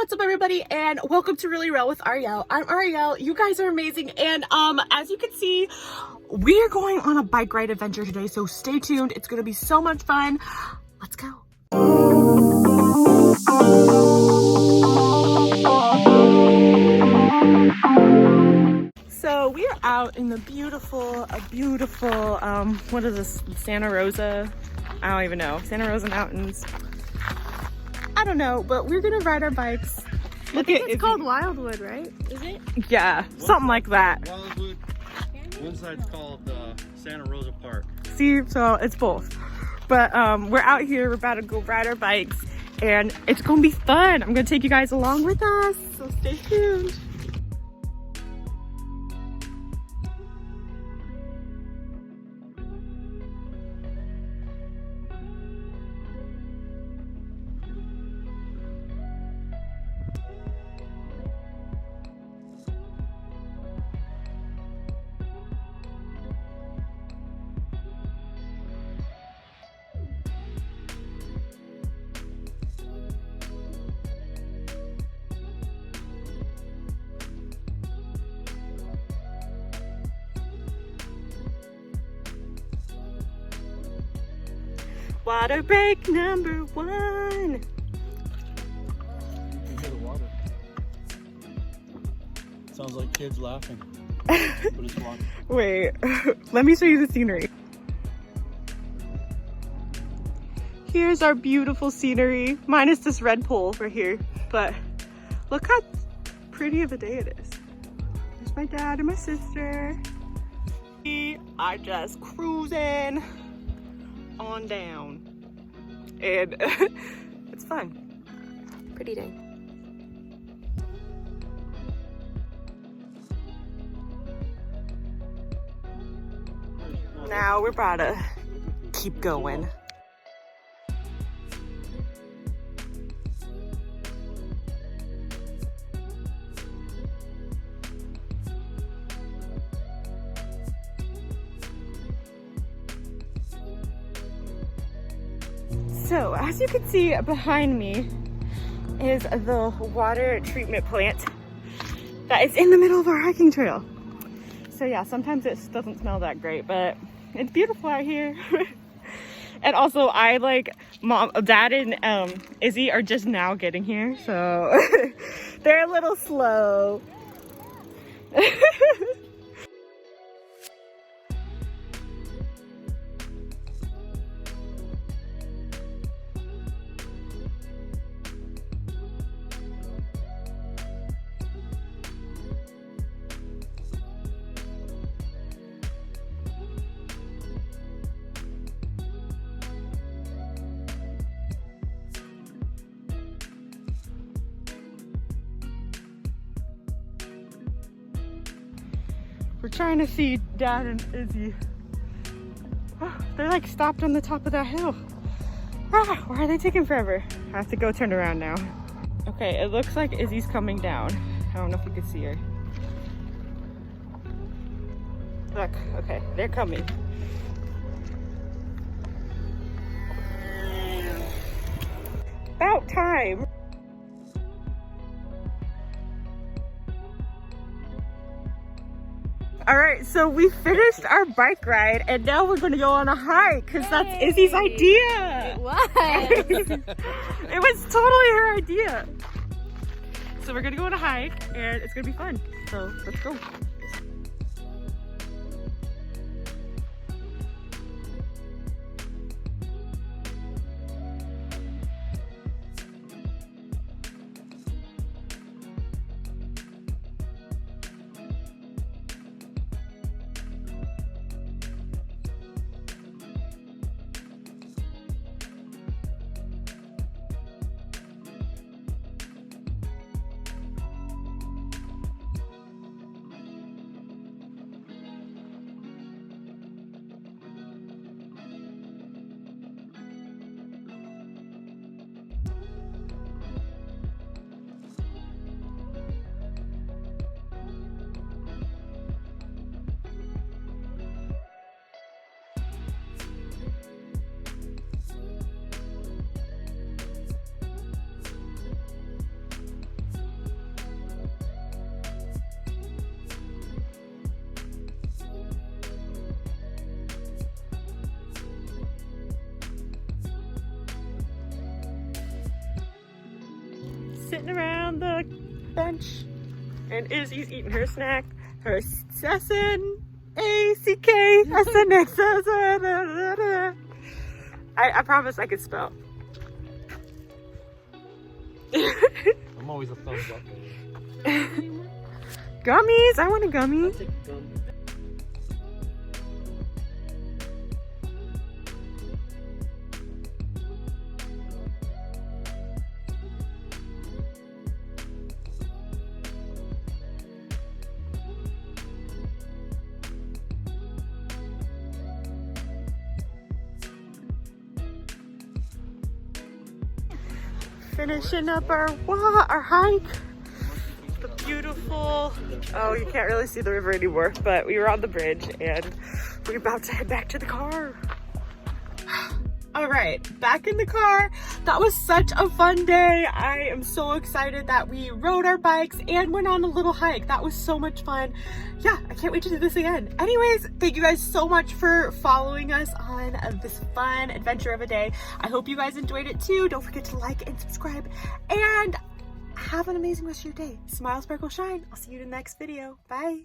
What's up, everybody, and welcome to Really Real with Ariel. I'm Ariel. You guys are amazing, and as you can see, we are going on a bike ride adventure today, so stay tuned. It's gonna be so much fun. Let's go. So we are out in the beautiful, what is this, Santa Rosa? I don't even know, Santa Rosa Mountains. I don't know, but we're gonna ride our bikes. I think it's called Wildwood, right? Is it? Yeah, something like that. Wildwood. One side's called Santa Rosa Park. See, so it's both. But we're out here, we're about to go ride our bikes, and it's gonna be fun. I'm gonna take you guys along with us, so stay tuned. Water break number 1. You can hear the water. Sounds like kids laughing, but it's water. Wait, let me show you the scenery. Here's our beautiful scenery, minus this red pole right here, but look how pretty of a day it is. There's my dad and my sister. We are just cruising on down, and it's fun. Pretty day. Now we're about to keep going. So, as you can see behind me is the water treatment plant that is in the middle of our hiking trail. So yeah, sometimes it doesn't smell that great, but it's beautiful out here. And also, Dad and Izzy are just now getting here, so they're a little slow. We're trying to see Dad and Izzy. Oh, they're like stopped on the top of that hill. Ah, why are they taking forever? I have to go turn around now. Okay, it looks like Izzy's coming down. I don't know if you can see her. Look, okay, they're coming. About time. All right, so we finished our bike ride, and now we're gonna go on a hike because that's Izzy's idea. It was. It was totally her idea. So we're gonna go on a hike, and it's gonna be fun. So let's go. sitting around the bench, and Izzy's eating her snack, her S-N-A-C-K, S-N-X. I promise I could spell. I'm always a thumbs up. Gummies, I want a gummy. Finishing up our hike. The beautiful, oh, you can't really see the river anymore, but we were on the bridge and we're about to head back to the car. All right, back in the car. That was such a fun day. I am so excited that we rode our bikes and went on a little hike. That was so much fun. Yeah, I can't wait to do this again. Anyways, thank you guys so much for following us on this fun adventure of a day. I hope you guys enjoyed it too. Don't forget to like and subscribe, and have an amazing rest of your day. Smile, sparkle, shine. I'll see you in the next video. Bye.